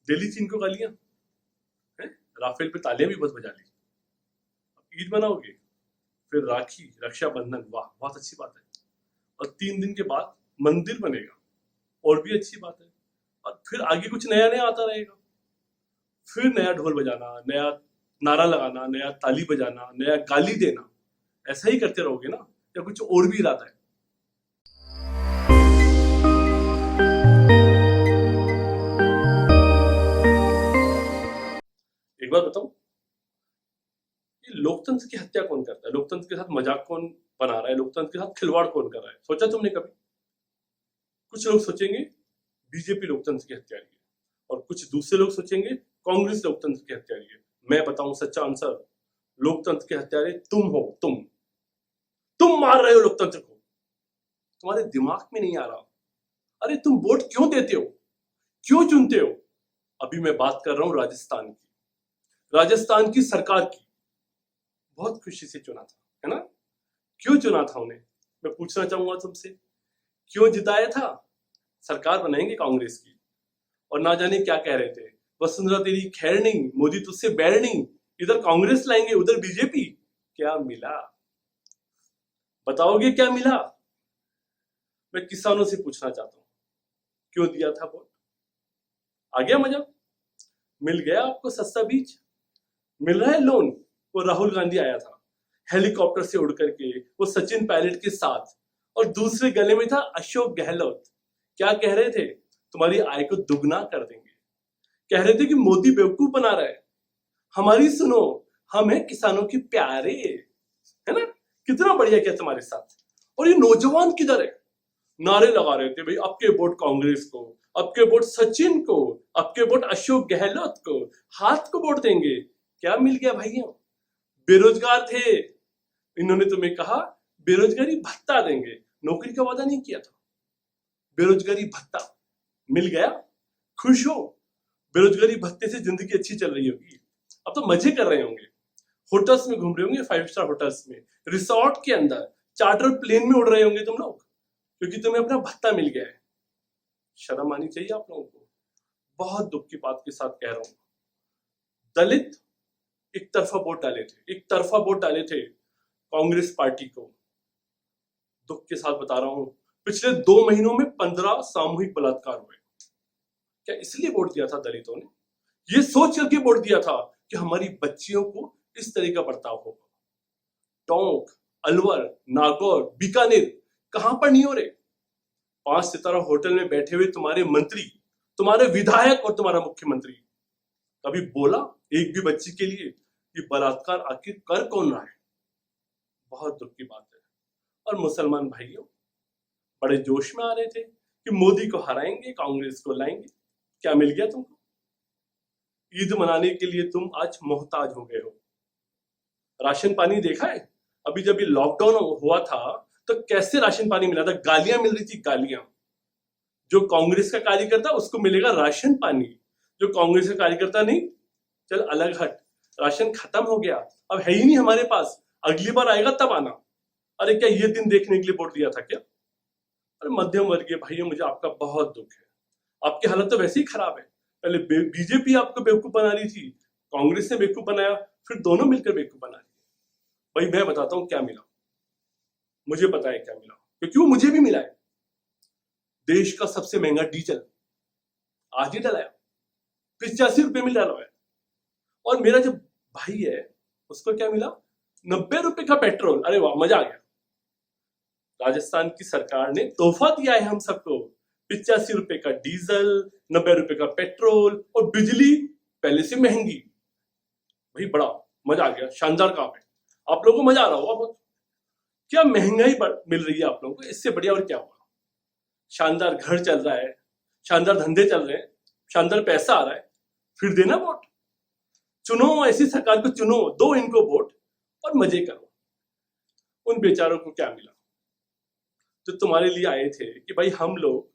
दिल्ली चीन को गालियां हैं, राफेल पे तालियां भी बस बजा ली। ईद मनाओगे, फिर राखी, रक्षाबंधन, वाह बहुत अच्छी बात है। और 3 दिन के बाद मंदिर बनेगा, और भी अच्छी बात है। और फिर आगे कुछ नया नया आता रहेगा, फिर नया ढोल बजाना, नया नारा लगाना, नया ताली बजाना, नया गाली देना, ऐसा ही करते रहोगे ना, या कुछ और भी इरादा है? एक बात बताओ, ये लोकतंत्र की हत्या कौन करता है? लोकतंत्र के साथ मजाक कौन बना रहा है? लोकतंत्र के साथ खिलवाड़ कौन कर रहा है? सोचा तुमने कभी? कुछ लोग सोचेंगे बीजेपी लोकतंत्र की हत्यारी है, और कुछ दूसरे लोग सोचेंगे कांग्रेस लोकतंत्र की हत्यारी है। मैं बताऊं सच्चा आंसर, लोकतंत्र के हत्यारे तुम हो। तुम मार रहे हो लोकतंत्र को, तुम्हारे दिमाग में नहीं आ रहा। अरे तुम वोट क्यों देते हो, क्यों चुनते हो? अभी मैं बात कर रहा हूं राजस्थान की सरकार की। बहुत खुशी से चुना था, है ना? क्यों चुना था उन्हें, मैं पूछना चाहूंगा तुमसे। क्यों जिताया था? सरकार बनाएंगे कांग्रेस की, और ना जाने क्या कह रहे थे, वसुंधरा तेरी खैर नहीं, मोदी तुझसे बैर नहीं, इधर कांग्रेस लाएंगे उधर बीजेपी। क्या मिला? बताओगे क्या मिला? मैं किसानों से पूछना चाहता हूं, क्यों दिया था वोट? आ गया मजा? मिल गया आपको सस्ता बीज? मिल रहा है लोन? वो राहुल गांधी आया था हेलीकॉप्टर से उड़ करके, वो सचिन पायलट के साथ, और दूसरे गले में था अशोक गहलोत। क्या कह रहे थे? तुम्हारी आय को दुगना कर देंगे। कह रहे थे कि मोदी बेवकूफ बना रहा है, हमारी सुनो, हम हैं किसानों के प्यारे, है ना? कितना बढ़िया किया तुम्हारे साथ। और ये नौजवान किधर है? नारे लगा रहे थे, भाई अब के वोट कांग्रेस को, अब के वोट सचिन को, अब के वोट अशोक गहलोत को, हाथ को वोट देंगे। क्या मिल गया भाइयों? बेरोजगार थे, इन्होंने तुम्हें कहा बेरोजगारी भत्ता देंगे, नौकरी का वादा नहीं किया था। बेरोजगारी भत्ता मिल गया, खुश हो? बेरोजगारी भत्ते से जिंदगी अच्छी चल रही होगी, अब तो मजे कर रहे होंगे, होटल्स में घूम रहे होंगे, 5 स्टार होटल्स में, रिसोर्ट के अंदर, चार्टर प्लेन में उड़ रहे होंगे तुम लोग, क्योंकि तुम्हें अपना भत्ता मिल गया है। शर्म आनी चाहिए आप लोगों को। बहुत दुख की बात के साथ कह रहा हूं, दलित एक तरफा वोट डाले थे कांग्रेस पार्टी को। दुख के साथ बता रहा हूं, पिछले 2 महीनों में 15 सामूहिक बलात्कार हुए। क्या इसलिए वोट दिया था दलितों ने? ये सोच करके वोट दिया था कि हमारी बच्चियों को इस तरह का बर्ताव होगा। टोंक, अलवर, नागौर, बीकानेर, कहां पर नहीं हो रहे? 5 सितारा होटल में बैठे हुए तुम्हारे मंत्री, तुम्हारे विधायक और तुम्हारा मुख्यमंत्री कभी बोला एक भी बच्ची के लिए कि बलात्कार आखिर कर कौन रहा है? बहुत दुख की बात है। और मुसलमान भाइयों बड़े जोश में आ रहे थे कि मोदी को हराएंगे, कांग्रेस को लाएंगे। क्या मिल गया तुमको? ईद मनाने के लिए तुम आज मोहताज हो गए हो। राशन पानी देखा है? अभी जब ये लॉकडाउन हुआ था तो कैसे राशन पानी मिला था? गालियां मिल रही थी, गालियां। जो कांग्रेस का कार्यकर्ता उसको मिलेगा राशन पानी, जो कांग्रेस का कार्यकर्ता नहीं, चल अलग हट, राशन खत्म हो गया, अब है ही नहीं हमारे पास, अगली बार आएगा तब आना। अरे क्या ये दिन देखने के लिए वोट दिया था क्या? अरे मध्यम वर्गीय भाइयों, मुझे आपका बहुत दुख है। आपकी हालत तो वैसे ही खराब है। पहले बीजेपी आपको बेवकूफ बना रही थी, कांग्रेस ने बेवकूफ बनाया, फिर दोनों मिलकर बेवकूफ बना रही है। भाई मैं बताता हूं क्या मिला, मुझे पता है क्या मिला, क्योंकि वो मुझे भी मिला है। देश का सबसे महंगा डीजल आज ही डलाया, 85 रुपए में डाला है। और मेरा जो भाई है उसको क्या मिला? 90 रुपए का पेट्रोल। अरे वाह, मजा आ गया। राजस्थान की सरकार ने तोहफा दिया है हम सबको, 85 रुपए का डीजल, 90 रुपए का पेट्रोल, और बिजली पहले से महंगी। भाई बड़ा मजा आ गया, शानदार काम है। आप लोगों को मजा आ रहा होगा बहुत। क्या महंगाई मिल रही है आप लोगों को, इससे बढ़िया और क्या होगा? शानदार घर चल रहा है, शानदार धंधे चल रहे हैं, शानदार पैसा आ रहा है, फिर देना वोट। चुनो ऐसी सरकार को, चुनो, दो इनको वोट और मजे करो। उन बेचारों को क्या मिला जो तुम्हारे लिए आए थे कि भाई हम लोग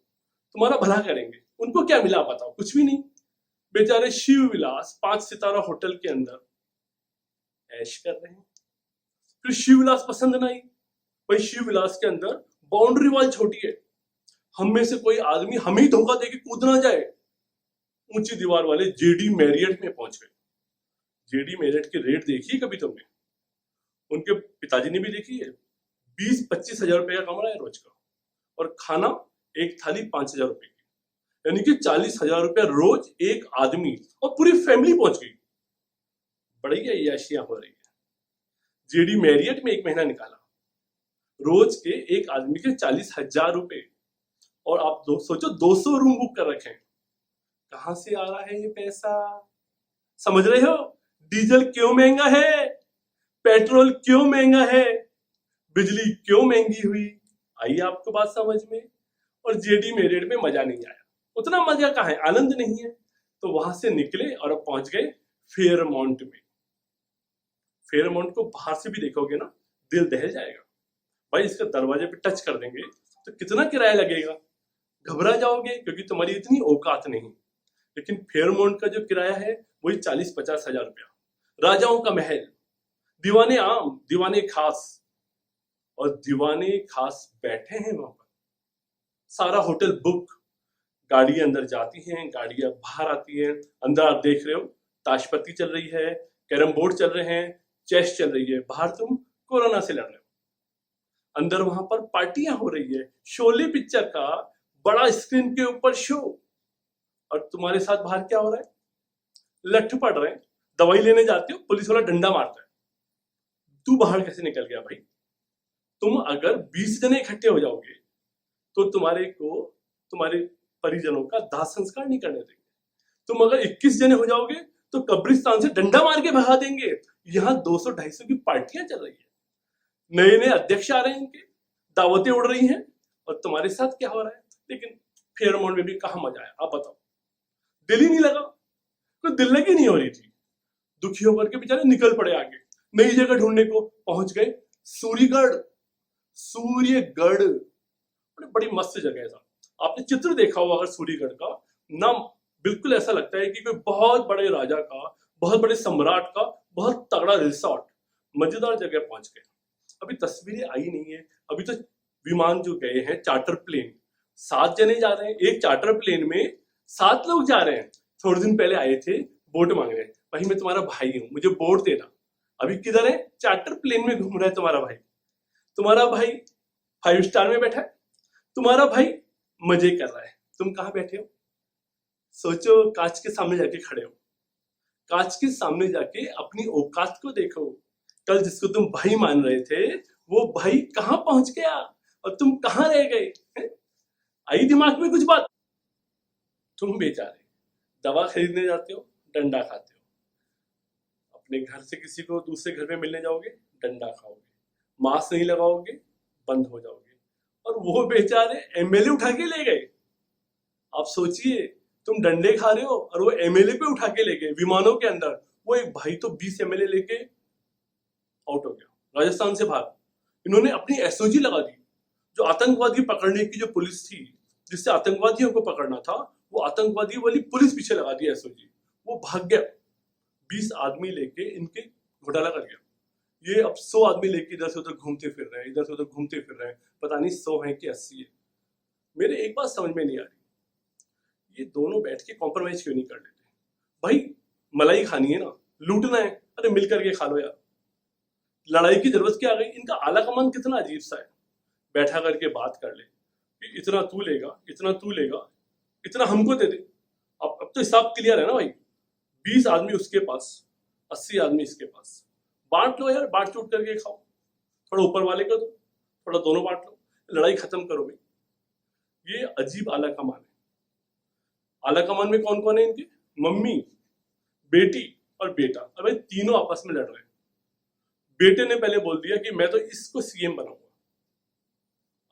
तुम्हारा भला करेंगे? उनको क्या मिला बताओ? कुछ भी नहीं। बेचारे शिव विलास 5 सितारा होटल के अंदर ऐश कर रहे हैं। फिर शिव विलास पसंद नहीं, भाई शिव विलास के अंदर बाउंड्री वॉल छोटी है, हम में से कोई आदमी हमें ही धोखा देके कूद ना जाए। ऊंची दीवार वाले जेडी मैरियट में पहुंच गए। जेडी मैरियट की रेट देखी कभी तुमने? उनके पिताजी ने भी देखी है। 20-25 हजार रुपए का कमरा है रोज का, और खाना एक थाली 5,000 रुपए की, यानी कि 40,000 रुपया रोज एक आदमी और पूरी फैमिली पहुंच गई। बड़ी अय्याशियां हो रही है। जेडी मैरियट में एक महीना निकाला, रोज के एक आदमी के 40,000 रुपए, और आप सोचो 200 रूम बुक कर रखे हैं। कहां से आ रहा है ये पैसा? समझ रहे हो? डीजल क्यों महंगा है, पेट्रोल क्यों महंगा है, बिजली क्यों महंगी हुई? आई आपको बात समझ में? और जेडी मैरियट में मजा नहीं आया। उतना मजा कहाँ है, आनंद नहीं है। तो वहां से निकले और अब पहुंच गए फेयरमाउंट में। फेयरमाउंट को बाहर से भी देखोगे ना, दिल दहल जाएगा। भाई इसके दरवाजे पे टच कर देंगे तो कितना किराया लगेगा, घबरा जाओगे, क्योंकि तुम्हारी इतनी औकात नहीं। लेकिन फेयरमाउंट का जो किराया है वही 40-50 हजार रुपया। राजाओं का महल, दीवाने आम, दीवाने खास, और दीवाने खास बैठे हैं वहां पर। सारा होटल बुक, गाड़ियां अंदर जाती हैं, गाड़ियां बाहर आती हैं। अंदर आप देख रहे हो ताशपत्ती चल रही है, कैरम बोर्ड चल रहे हैं, चेस चल रही है। बाहर तुम कोरोना से लड़ रहे हो, अंदर वहां पर पार्टियां हो रही है। शोले पिक्चर का बड़ा स्क्रीन के ऊपर शो, और तुम्हारे साथ बाहर क्या हो रहा है? लठ पड़ रहे हैं। दवाई लेने जाते हो, पुलिस वाला डंडा मारता है। तू बाहर कैसे निकल गया भाई? तुम अगर 20 जने इकट्ठे हो जाओगे तो तुम्हारे परिजनों का दाह संस्कार नहीं करने देंगे। तुम अगर 21 जने हो जाओगे तो कब्रिस्तान से डंडा मार के भगा देंगे। यहाँ 200-250 की पार्टियां चल रही है, नए नए अध्यक्ष आ रहे हैं, इनके दावतें उड़ रही हैं, और तुम्हारे साथ क्या हो रहा है? लेकिन फेयरमाउंट में भी कहाँ मजा आया, आप बताओ? दिल ही नहीं लगा, कोई दिल लगी नहीं हो रही थी। दुखी होकर के बेचारे निकल पड़े आगे, नई जगह ढूंढने को। पहुंच गए सूर्यगढ़। सूर्यगढ़ बड़ी मस्त जगह है। आपने चित्र देखा होगा अगर सूर्यगढ़ का ना, बिल्कुल ऐसा लगता है कि कोई बहुत बड़े राजा का, बहुत बड़े सम्राट का बहुत तगड़ा रिसोर्ट, मजेदार जगह पहुंच गए। अभी तस्वीरें आई नहीं है, अभी तो विमान जो गए हैं, चार्टर प्लेन, 7 जने जा रहे हैं। एक चार्टर प्लेन में 7 लोग जा रहे हैं। थोड़े दिन पहले आए थे बोट मांग रहे हैं, भाई मैं तुम्हारा भाई हूं, मुझे बोट देना। अभी किधर है? चार्टर प्लेन में घूम रहा है तुम्हारा भाई। तुम्हारा भाई 5 स्टार में बैठा है, तुम्हारा भाई मजे कर रहा है, तुम कहां बैठे हो? सोचो, कांच के सामने जाके खड़े हो, कांच के सामने जाके अपनी औकात को देखो। कल जिसको तुम भाई मान रहे थे वो भाई कहां पहुंच गया और तुम कहां रह गए? आई दिमाग में कुछ बात? तुम बेचारे दवा खरीदने जाते हो, डंडा खाते हो। अपने घर से किसी को दूसरे घर में मिलने जाओगे, डंडा खाओगे। मास्क नहीं लगाओगे, बंद हो जाओगे। और वो बेचारे एमएलए उठा के ले गए। आप सोचिए, तुम डंडे खा रहे हो और वो एमएलए पे उठा के ले गए विमानों के अंदर। वो एक भाई तो 20 एमएलए लेके आउट हो गया राजस्थान से बाहर। इन्होंने अपनी एसओजी लगा दी। जो आतंकवादी पकड़ने की जो पुलिस थी, जिससे आतंकवादियों को पकड़ना था, वो आतंकवादी वाली पुलिस पीछे लगा दी एसओजी। वो भाग गया, 20 आदमी लेके इनके घोटाला कर गया। ये अब 100 आदमी लेके इधर से उधर घूमते फिर रहे हैं, इधर से उधर घूमते फिर रहे हैं। पता नहीं 100 है कि 80 है। मेरे एक बात समझ में नहीं आ रही, ये दोनों बैठ के कॉम्प्रोमाइज क्यों नहीं कर लेते? भाई मलाई खानी है ना, लूटना है, अरे मिल करके खा लो यार। लड़ाई की जरूरत क्या आ गई? इनका आला कमान कितना अजीब सा है। बैठा करके बात कर ले कि इतना तू लेगा, इतना तू लेगा, इतना हमको दे दे। अब तो हिसाब क्लियर है ना भाई। 20 आदमी उसके पास, 80 आदमी इसके पास। बांट लो यार, बांट चूट करके खाओ। थोड़ा ऊपर वाले का दो, थोड़ा दोनों बांट लो, लड़ाई खत्म करो भाई। ये अजीब आला कमान है। आला कमान में कौन कौन है इनके? मम्मी, बेटी और बेटा। अब भाई तीनों आपस में लड़ रहे हैं। बेटे ने पहले बोल दिया कि मैं तो इसको सीएम बनाऊंगा।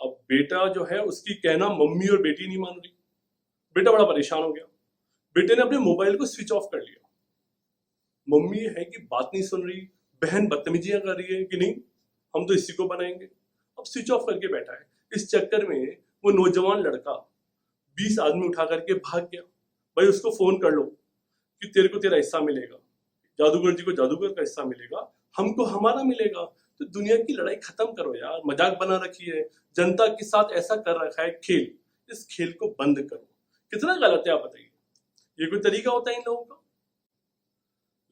अब बेटा जो है उसकी कहना मम्मी और बेटी नहीं मान रही। बेटा बड़ा परेशान हो गया। बेटे ने अपने मोबाइल को स्विच ऑफ कर लिया। मम्मी है कि बात नहीं सुन रही, बहन बदतमीजियां कर रही है कि नहीं हम तो इसी को बनाएंगे। अब स्विच ऑफ करके बैठा है। इस चक्कर में वो नौजवान लड़का 20 आदमी उठा करके भाग गया। भाई उसको फोन कर लो कि तेरे को तेरा हिस्सा मिलेगा, जादूगर जी को जादूगर का हिस्सा मिलेगा, हमको हमारा मिलेगा। तो दुनिया की लड़ाई खत्म करो यार, मजाक बना रखी है, जनता के साथ ऐसा कर रखा है खेल। इस खेल को बंद करो। कितना गलत है आप बताइए। ये कोई तरीका होता है इन लोगों का?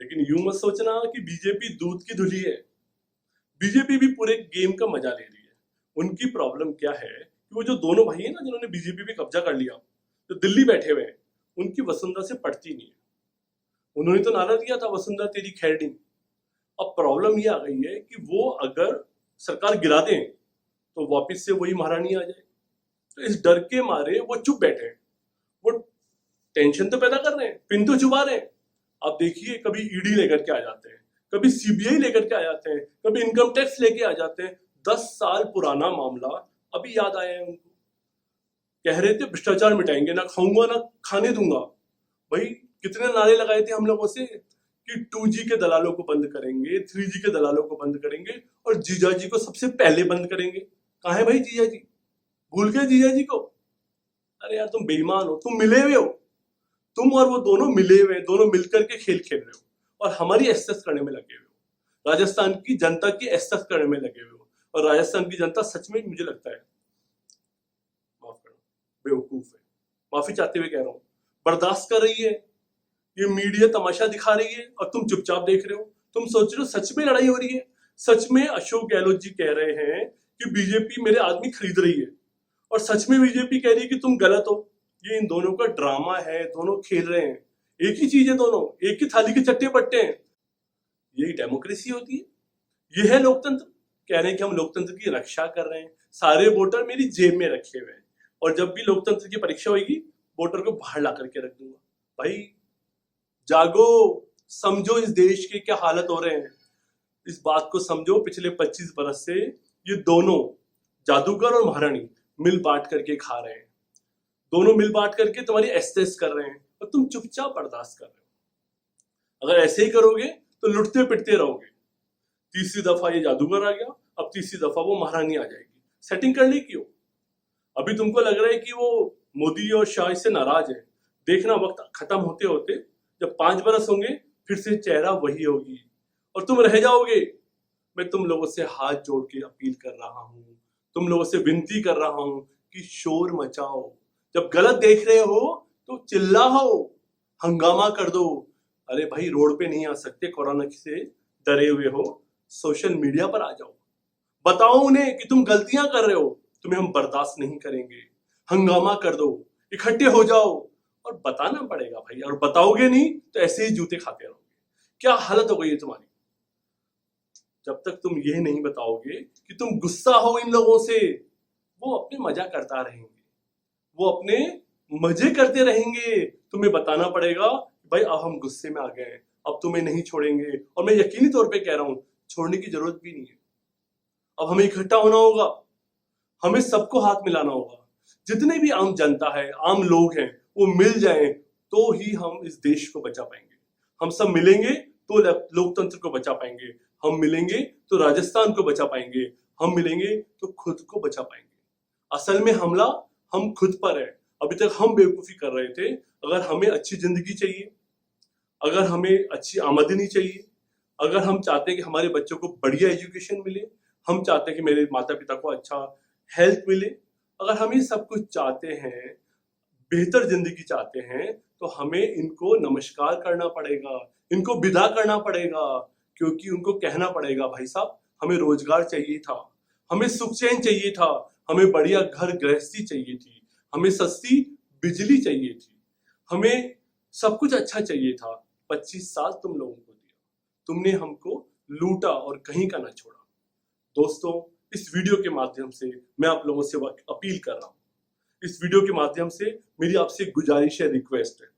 लेकिन यूं मत सोचना कि बीजेपी दूध की धुली है। बीजेपी भी पूरे गेम का मजा ले रही है। उनकी प्रॉब्लम क्या है कि वो जो दोनों भाई है ना जिन्होंने बीजेपी पे कब्जा कर लिया, जो दिल्ली बैठे हुए हैं, उनकी वसुंधरा से पड़ती नहीं है। उन्होंने तो नारा दिया था वसुंधरा तेरी खैर नहीं। अब प्रॉब्लम ये आ गई है कि वो अगर सरकार गिरा दें तो वापिस से वही महारानी आ जाए। तो इस डर के मारे वो चुप बैठे हैं। वो टेंशन तो पैदा कर रहे हैं, पिन तो चुबा रहे हैं। आप देखिए कभी ईडी लेकर के आ जाते हैं, कभी सीबीआई लेकर के आ जाते हैं, कभी इनकम टैक्स लेके आ जाते हैं। 10 साल पुराना मामला अभी याद आया है उनको। कह रहे थे भ्रष्टाचार मिटाएंगे, ना खाऊंगा ना खाने दूंगा। भाई कितने नारे लगाए थे हम लोगों से कि 2G के दलालों को बंद करेंगे, 3G के दलालों को बंद करेंगे और जीजाजी को सबसे पहले बंद करेंगे। कहाँ है भाई जीजाजी? भूल गए जीजाजी को? अरे यार तुम बेईमान हो, तुम मिले हुए हो। तुम और वो दोनों मिले हुए, दोनों मिलकर के खेल खेल रहे हो और हमारी एसेस करने में लगे हुए हो। राजस्थान की जनता की एसेस करने में लगे हुए हो। और राजस्थान की जनता सच में मुझे लगता है, माफ करना, बेवकूफ है। माफी चाहते हुए कह रहा हूं, बर्दाश्त कर रही है। ये मीडिया तमाशा दिखा रही है और तुम चुपचाप देख रहे हो। तुम सोच रहे हो सच में लड़ाई हो रही है। सच में अशोक गहलोत जी कह रहे हैं कि बीजेपी मेरे आदमी खरीद रही है और सच में बीजेपी कह रही है कि तुम गलत हो। ये इन दोनों का ड्रामा है, दोनों खेल रहे हैं। एक ही चीज है, दोनों एक ही थाली के चट्टे बट्टे हैं। यही डेमोक्रेसी होती है, ये है लोकतंत्र। कह रहे हैं कि हम लोकतंत्र की रक्षा कर रहे हैं, सारे वोटर मेरी जेब में रखे हुए हैं और जब भी लोकतंत्र की परीक्षा होगी वोटर को बाहर ला करके रख दूंगा। भाई जागो, समझो इस देश के क्या हालत हो रहे हैं। इस बात को समझो, पिछले 25 बरस से ये दोनों जादूगर और महारानी मिल बांट करके खा रहे हैं। दोनों मिल बांट करके तुम्हारी एसेस कर रहे हैं और तुम चुपचाप बर्दाश्त कर रहे हो। अगर ऐसे ही करोगे तो लुटते पिटते रहोगे। तीसरी दफा ये जादूगर आ गया, अब तीसरी दफा वो महारानी आ जाएगी। सेटिंग कर ली क्यों? अभी तुमको लग रहा है कि वो मोदी और शाह से नाराज है। देखना वक्त खत्म होते होते जब 5 बरस होंगे फिर से चेहरा वही होगी और तुम रह जाओगे। मैं तुम लोगों से हाथ जोड़ के अपील कर रहा हूँ, तुम लोगों से विनती कर रहा हूँ कि शोर मचाओ। जब गलत देख रहे हो तो चिल्लाओ, हंगामा कर दो। अरे भाई रोड पे नहीं आ सकते, कोरोना से डरे हुए हो, सोशल मीडिया पर आ जाओ, बताओ उन्हें कि तुम गलतियां कर रहे हो, तुम्हें हम बर्दाश्त नहीं करेंगे। हंगामा कर दो, इकट्ठे हो जाओ और बताना पड़ेगा भाई। और बताओगे नहीं तो ऐसे ही जूते खाते रहोगे। क्या हालत हो गई है तुम्हारी? जब तक तुम ये नहीं बताओगे कि तुम गुस्सा हो इन लोगों से, वो अपने मजा करता रहेंगे, वो अपने मजे करते रहेंगे। तुम्हें बताना पड़ेगा भाई अब हम गुस्से में आ गए हैं, अब तुम्हें नहीं छोड़ेंगे। और मैं यकीनी तौर पे कह रहा हूं, छोड़ने की जरूरत भी नहीं है। अब हमें इकट्ठा होना होगा, हमें सबको हाथ मिलाना होगा। जितने भी आम जनता है, आम लोग हैं, वो मिल जाएं तो ही हम इस देश को बचा पाएंगे। हम सब मिलेंगे तो लोकतंत्र को बचा पाएंगे, हम मिलेंगे तो राजस्थान को बचा पाएंगे, हम मिलेंगे तो खुद को बचा पाएंगे। असल में हमला हम खुद पर है। अभी तक हम बेवकूफी कर रहे थे। अगर हमें अच्छी जिंदगी चाहिए, अगर हमें अच्छी आमदनी चाहिए, अगर हम चाहते हैं कि हमारे बच्चों को बढ़िया एजुकेशन मिले, हम चाहते हैं कि मेरे माता पिता को अच्छा हेल्थ मिले, अगर हम ये सब कुछ चाहते हैं, बेहतर जिंदगी चाहते हैं, तो हमें इनको नमस्कार करना पड़ेगा, इनको विदा करना पड़ेगा। क्योंकि उनको कहना पड़ेगा भाई साहब हमें रोजगार चाहिए था, हमें सुख चैन चाहिए था, हमें बढ़िया घर गृहस्थी चाहिए थी, हमें सस्ती बिजली चाहिए थी, हमें सब कुछ अच्छा चाहिए था। 25 साल तुम लोगों को दिया, तुमने हमको लूटा और कहीं का ना छोड़ा। दोस्तों, इस वीडियो के माध्यम से मैं आप लोगों से अपील कर रहा हूँ। इस वीडियो के माध्यम से मेरी आपसे गुजारिश है, रिक्वेस्ट है,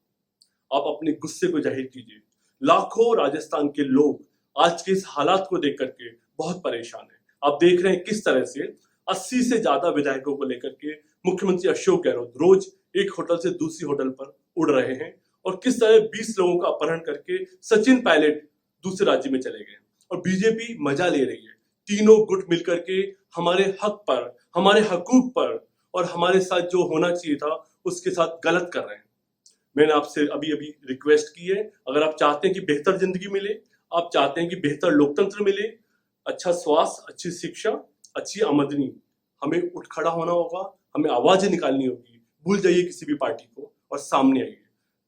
आप अपने गुस्से को जाहिर कीजिए। लाखों राजस्थान के लोग आज के इस हालात को देख करके बहुत परेशान हैं। आप देख रहे हैं किस तरह से 80 से ज्यादा विधायकों को लेकर के मुख्यमंत्री अशोक गहलोत रोज एक होटल से दूसरी होटल पर उड़ रहे हैं और किस तरह 20 लोगों का अपहरण करके सचिन पायलट दूसरे राज्य में चले गए और बीजेपी मजा ले रही है। तीनों गुट मिलकर के हमारे हक पर, हमारे हकूक पर और हमारे साथ जो होना चाहिए था उसके साथ गलत कर रहे हैं। मैंने आपसे अभी अभी रिक्वेस्ट की है, अगर आप चाहते हैं कि बेहतर जिंदगी मिले, आप चाहते हैं कि बेहतर लोकतंत्र मिले, अच्छा स्वास्थ्य, अच्छी शिक्षा, अच्छी आमदनी, हमें उठ खड़ा होना होगा, हमें आवाज निकालनी होगी। भूल जाइए किसी भी पार्टी को और सामने आइए।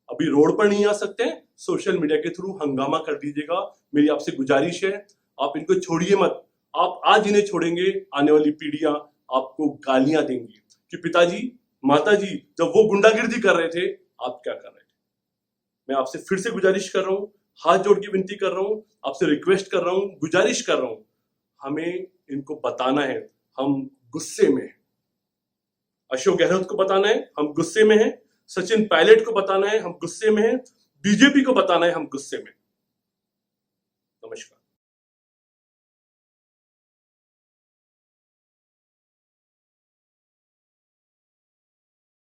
अभी रोड पर नहीं आ सकते, सोशल मीडिया के थ्रू हंगामा कर दीजिएगा। मेरी आपसे गुजारिश है, आप इनको छोड़िए मत। आप आज इन्हें छोड़ेंगे, आने वाली पीढ़ियां आपको गालियां देंगी कि पिताजी माताजी जब वो गुंडागिर्दी कर रहे थे आप क्या कर रहे थे। मैं आपसे फिर से गुजारिश कर रहा हूं, हाथ जोड़ के विनती कर रहा हूं, आपसे रिक्वेस्ट कर रहा हूं, गुजारिश कर रहा हूं, हमें इनको बताना है हम गुस्से में हैं। अशोक गहलोत को बताना है हम गुस्से में हैं, सचिन पायलट को बताना है हम गुस्से में हैं, बीजेपी को बताना है हम गुस्से में। नमस्कार।